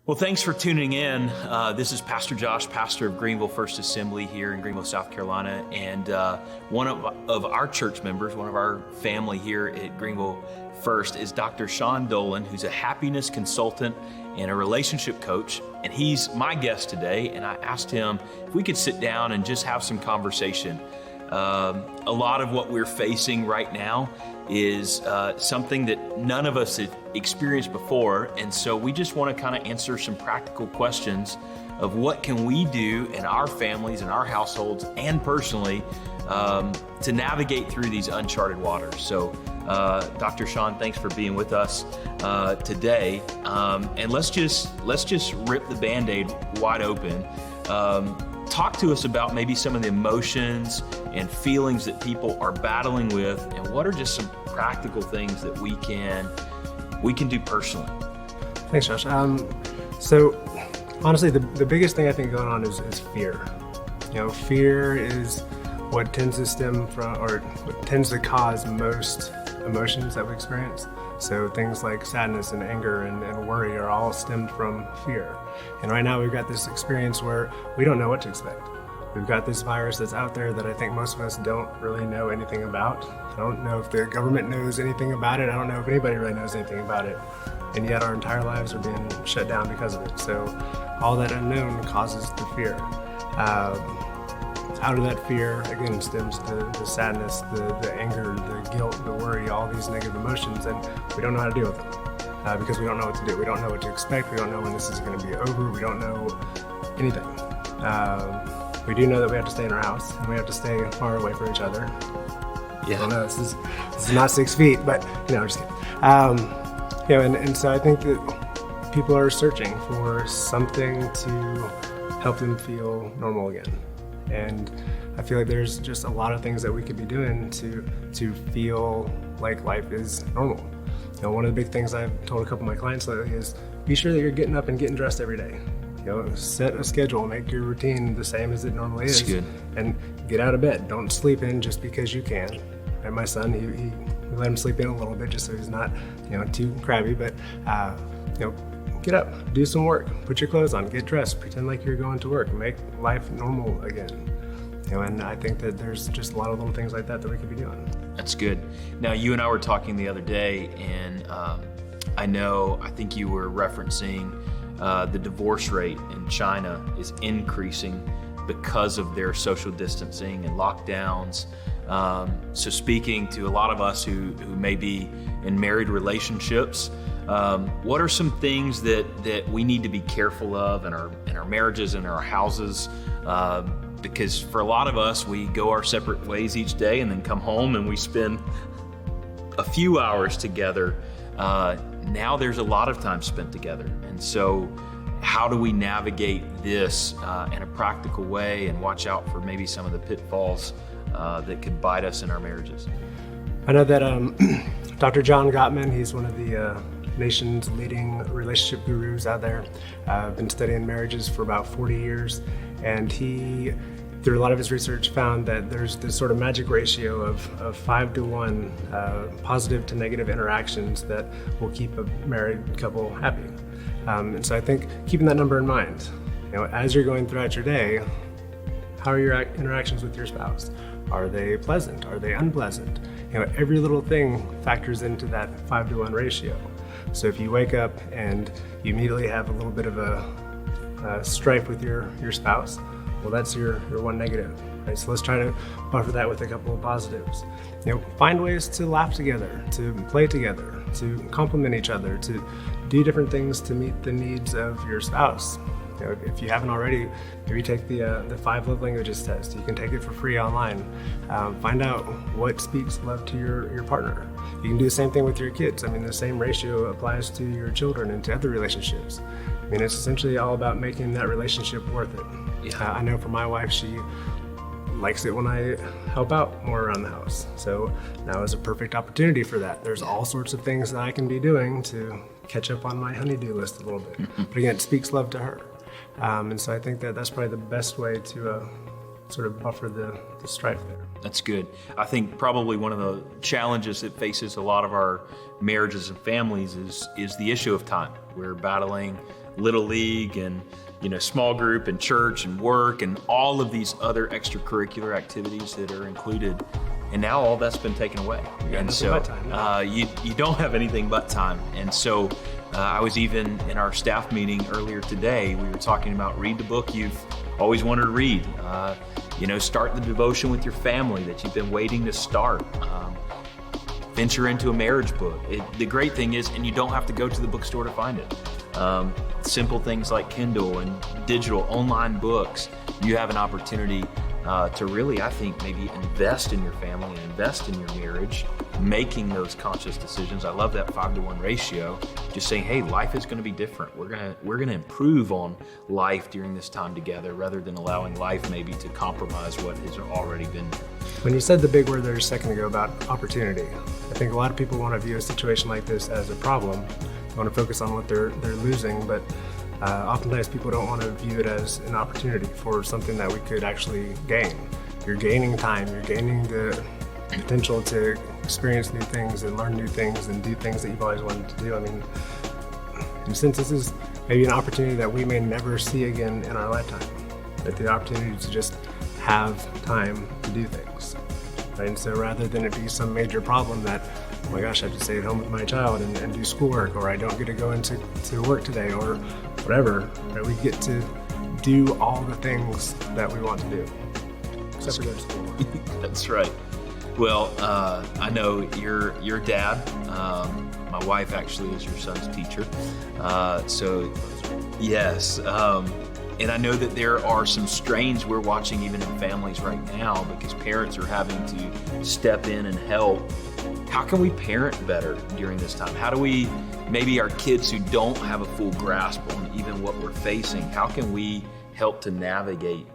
Well, thanks for tuning in. This is Pastor Josh, pastor of Greenville First Assembly here in Greenville, South Carolina. And one of our church members, one of our family here at Greenville First is Dr. Sean Dolan, who's a happiness consultant and a relationship coach. And he's my guest today. And I asked him if we could sit down and just have some conversation. A lot of what we're facing right now is something that none of us have experienced before. And so we just want to kind of answer some practical questions of what can we do in our families and our households and personally to navigate through these uncharted waters. So Dr. Sean, thanks for being with us today. And let's just rip the Band-Aid wide open. Talk to us about maybe some of the emotions and feelings that people are battling with, and what are just some practical things that we can do personally. Thanks, Josh. So honestly, the biggest thing I think going on is fear. Fear is what tends to stem from, or what tends to cause most emotions that we experience. So things like sadness and anger and worry are all stemmed from fear. And right now we've got this experience where we don't know what to expect. We've got this virus that's out there that I think most of us don't really know anything about. I don't know if the government knows anything about it. I don't know if anybody really knows anything about it. And yet our entire lives are being shut down because of it. So all that unknown causes the fear. Out of that fear, again, stems the sadness, the anger, the guilt, the worry, all these negative emotions, and we don't know how to deal with them because we don't know what to do. We don't know what to expect. We don't know when this is going to be over. We don't know anything. We do know that we have to stay in our house and we have to stay far away from each other. Yeah. I know this is not 6 feet, but just kidding. And so I think that people are searching for something to help them feel normal again. And I feel like there's just a lot of things that we could be doing to feel like life is normal. One of the big things I've told a couple of my clients lately is be sure that you're getting up and getting dressed every day. Set a schedule, make your routine the same as it normally is. That's good. And get out of bed. Don't sleep in just because you can. And my son, we let him sleep in a little bit just so he's not, too crabby. But get up, do some work, put your clothes on, get dressed, pretend like you're going to work, make life normal again. And I think that there's just a lot of little things like that we could be doing. That's good. Now, you and I were talking the other day, and I think you were referencing the divorce rate in China is increasing because of their social distancing and lockdowns. So speaking to a lot of us who may be in married relationships, what are some things that we need to be careful of in our marriages and our houses? Because for a lot of us, we go our separate ways each day and then come home and we spend a few hours together. Now there's a lot of time spent together. And so how do we navigate this in a practical way and watch out for maybe some of the pitfalls that could bite us in our marriages? I know that Dr. John Gottman, he's one of the nation's leading relationship gurus out there. Been studying marriages for about 40 years, and he, through a lot of his research, found that there's this sort of magic ratio of 5 to 1 positive to negative interactions that will keep a married couple happy. And so I think keeping that number in mind, as you're going throughout your day, how are your interactions with your spouse? Are they pleasant? Are they unpleasant? Every little thing factors into that 5 to 1 ratio. So if you wake up and you immediately have a little bit of a strife with your spouse, well, that's your one negative, right? So let's try to buffer that with a couple of positives. Find ways to laugh together, to play together, to compliment each other, to do different things to meet the needs of your spouse. If you haven't already, maybe take the 5 love languages test. You can take it for free online. Find out what speaks love to your partner. You can do the same thing with your kids. The same ratio applies to your children and to other relationships. It's essentially all about making that relationship worth it. Yeah. I know for my wife, she likes it when I help out more around the house. So now is a perfect opportunity for that. There's all sorts of things that I can be doing to catch up on my honey-do list a little bit. But again, it speaks love to her. And so I think that's probably the best way to sort of buffer the strife there. That's good. I think probably one of the challenges that faces a lot of our marriages and families is the issue of time. We're battling Little League and, small group and church and work and all of these other extracurricular activities that are included. And now all that's been taken away. And so you don't have anything but time. And so I was even in our staff meeting earlier today, we were talking about read the book you've always wanted to read. Start the devotion with your family that you've been waiting to start. Venture into a marriage book. The great thing is, and you don't have to go to the bookstore to find it. Simple things like Kindle and digital online books, you have an opportunity to really, I think, maybe invest in your family and invest in your marriage, making those conscious decisions. I love that 5-to-1 ratio. Just saying, hey, life is going to be different. We're gonna improve on life during this time together, rather than allowing life maybe to compromise what has already been there. When you said the big word there a second ago about opportunity, I think a lot of people want to view a situation like this as a problem. They want to focus on what they're losing, but oftentimes people don't want to view it as an opportunity for something that we could actually gain. You're gaining time, you're gaining the potential to experience new things and learn new things and do things that you've always wanted to do. I mean, in a sense, this is maybe an opportunity that we may never see again in our lifetime. But the opportunity to just have time to do things. Right? And so rather than it be some major problem that, oh my gosh, I have to stay at home with my child and do schoolwork, or I don't get to go into work today, or whatever, right? We get to do all the things that we want to do, except for go to school. That's right. Well, I know your dad. My wife actually is your son's teacher. So yes. And I know that there are some strains we're watching even in families right now, because parents are having to step in and help. How can we parent better during this time? How do we, maybe our kids who don't have a full grasp on even what we're facing, how can we help to navigate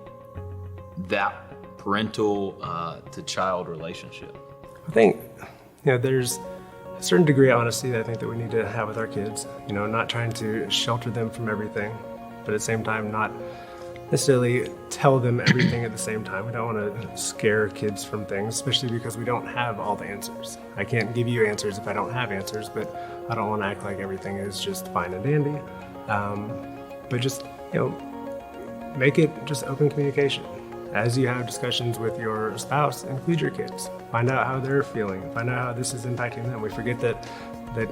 that parental to child relationship? I think, there's a certain degree of honesty that I think that we need to have with our kids, not trying to shelter them from everything, but at the same time not necessarily tell them everything at the same time. We don't want to scare kids from things, especially because we don't have all the answers. I can't give you answers if I don't have answers, but I don't want to act like everything is just fine and dandy. But just, make it just open communication. As you have discussions with your spouse, include your kids. Find out how they're feeling. Find out how this is impacting them. We forget that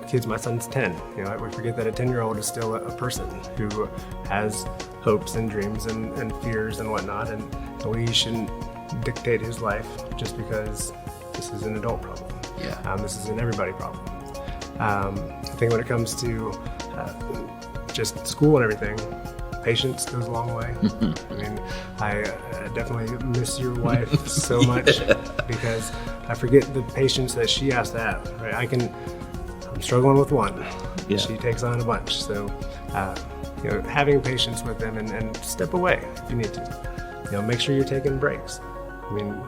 kids, my son's 10, we forget that a 10-year-old is still a person who has hopes and dreams and fears and whatnot, and we shouldn't dictate his life just because this is an adult problem. Yeah. This is an everybody problem. I think when it comes to just school and everything, patience goes a long way. I mean, I definitely miss your wife so much because I forget the patience that she has to have. Right? I'm struggling with one. Yeah. She takes on a bunch. So, having patience with them and step away if you need to. Make sure you're taking breaks. I mean,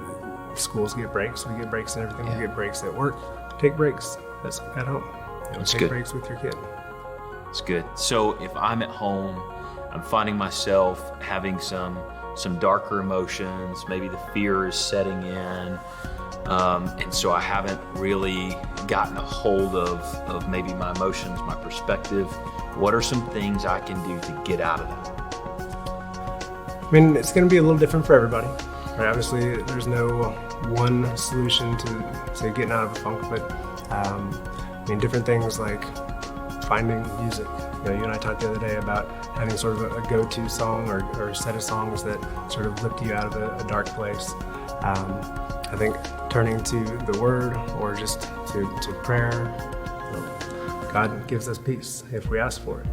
schools get breaks. We get breaks and everything. Yeah. We get breaks at work. Take breaks at home. Take good. Breaks with your kid. It's good. So if I'm at home, I'm finding myself having some darker emotions. Maybe the fear is setting in. And so I haven't really gotten a hold of maybe my emotions, my perspective. What are some things I can do to get out of that? I mean, it's going to be a little different for everybody. Right? Obviously, there's no one solution to getting out of a funk, but different things like finding music. You and I talked the other day about having sort of a go-to song or a set of songs that sort of lift you out of a dark place. I think turning to the Word or just to prayer, God gives us peace if we ask for it.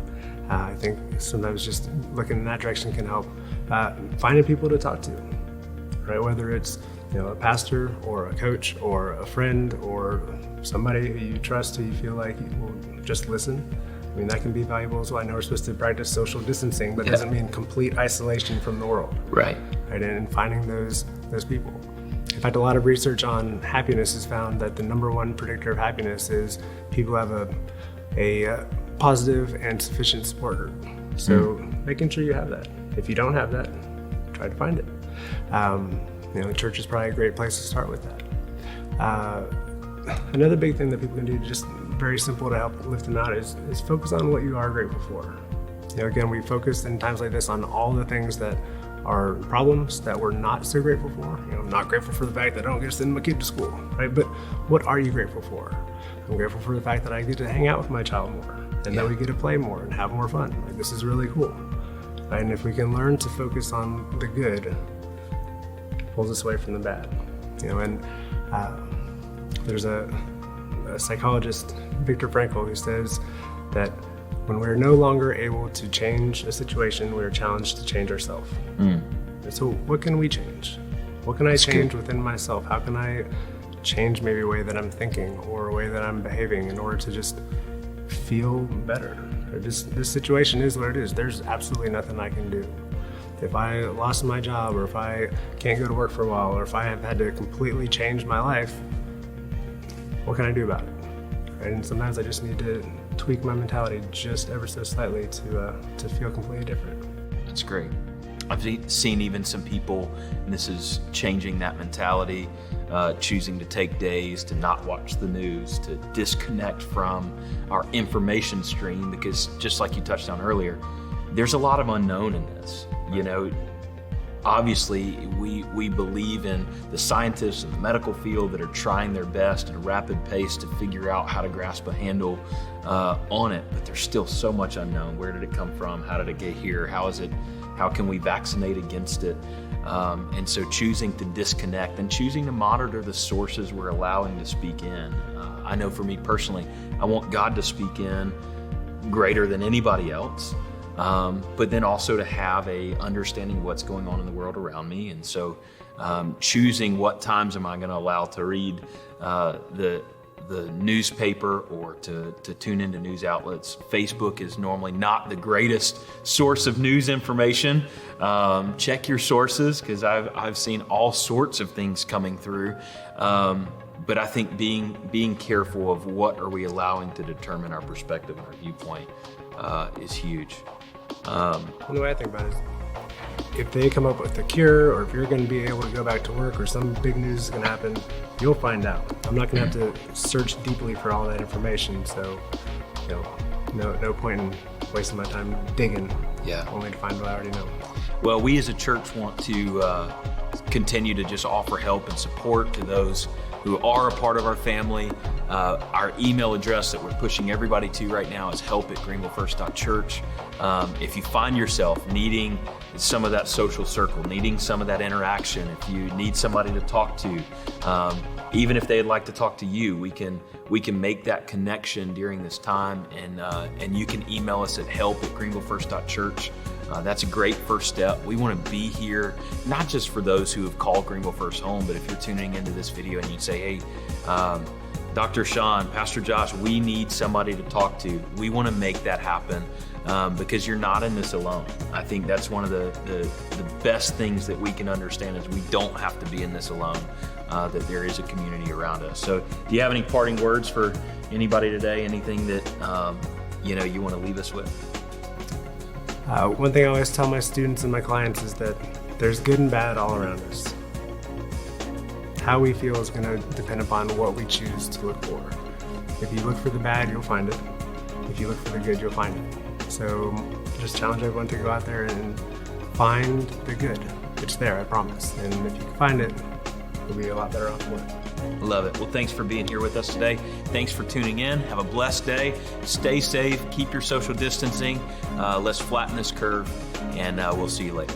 I think sometimes just looking in that direction can help. Finding people to talk to, right? Whether it's a pastor or a coach or a friend or somebody who you trust, who you feel like will just listen. I mean, that can be valuable as well. I know we're supposed to practice social distancing, but it doesn't mean complete isolation from the world. Right. And finding those people. In fact, a lot of research on happiness has found that the number one predictor of happiness is people have a positive and sufficient support group. So making sure you have that. If you don't have that, try to find it. The church is probably a great place to start with that. Another big thing that people can do, just very simple to help lift them out, is focus on what you are grateful for. Again, we focus in times like this on all the things that are problems that we're not so grateful for. I'm not grateful for the fact that I don't get to send my kid to school, right? But what are you grateful for? I'm grateful for the fact that I get to hang out with my child more, and that we get to play more and have more fun. This is really cool. Right? And if we can learn to focus on the good, it pulls us away from the bad. There's a psychologist, Viktor Frankl, who says that when we're no longer able to change a situation, we're challenged to change ourselves. So what can we change? What can I change within myself? How can I change maybe a way that I'm thinking or a way that I'm behaving in order to just feel better? This situation is what it is. There's absolutely nothing I can do. If I lost my job, or if I can't go to work for a while, or if I have had to completely change my life, what can I do about it? Right? And sometimes I just need to tweak my mentality just ever so slightly to feel completely different. That's great. I've seen even some people, and this is changing that mentality, choosing to take days to not watch the news, to disconnect from our information stream, because just like you touched on earlier, there's a lot of unknown in this. Obviously, we believe in the scientists in the medical field that are trying their best at a rapid pace to figure out how to grasp a handle on it, but there's still so much unknown. Where did it come from? How did it get here? How can we vaccinate against it? And so choosing to disconnect and choosing to monitor the sources we're allowing to speak in. I know for me personally, I want God to speak in greater than anybody else. But then also to have a understanding of what's going on in the world around me. And so choosing what times am I going to allow to read the newspaper or to tune into news outlets. Facebook is normally not the greatest source of news information. Check your sources, because I've seen all sorts of things coming through. But I think being careful of what are we allowing to determine our perspective and our viewpoint is huge. The way I think about it is, if they come up with a cure, or if you're going to be able to go back to work, or some big news is going to happen, you'll find out. I'm not going to have to search deeply for all that information, so no point in wasting my time digging, only to find what I already know. Well, we as a church want to continue to just offer help and support to those who are a part of our family. Our email address that we're pushing everybody to right now is help@greenvillefirst.church. If you find yourself needing some of that social circle, needing some of that interaction, if you need somebody to talk to, even if they'd like to talk to you, we can make that connection during this time, and you can email us at help@greenvillefirst.church. That's a great first step. We want to be here, not just for those who have called Greenville First home, but if you're tuning into this video and you say, hey, Dr. Sean, Pastor Josh, we need somebody to talk to. We want to make that happen because you're not in this alone. I think that's one of the best things that we can understand is we don't have to be in this alone, that there is a community around us. So do you have any parting words for anybody today? Anything that you want to leave us with? One thing I always tell my students and my clients is that there's good and bad all around us. How we feel is going to depend upon what we choose to look for. If you look for the bad, you'll find it. If you look for the good, you'll find it. So just challenge everyone to go out there and find the good. It's there, I promise. And if you can find it, you'll be a lot better off for it. Love it. Well, thanks for being here with us today. Thanks for tuning in. Have a blessed day. Stay safe. Keep your social distancing. Let's flatten this curve, and we'll see you later.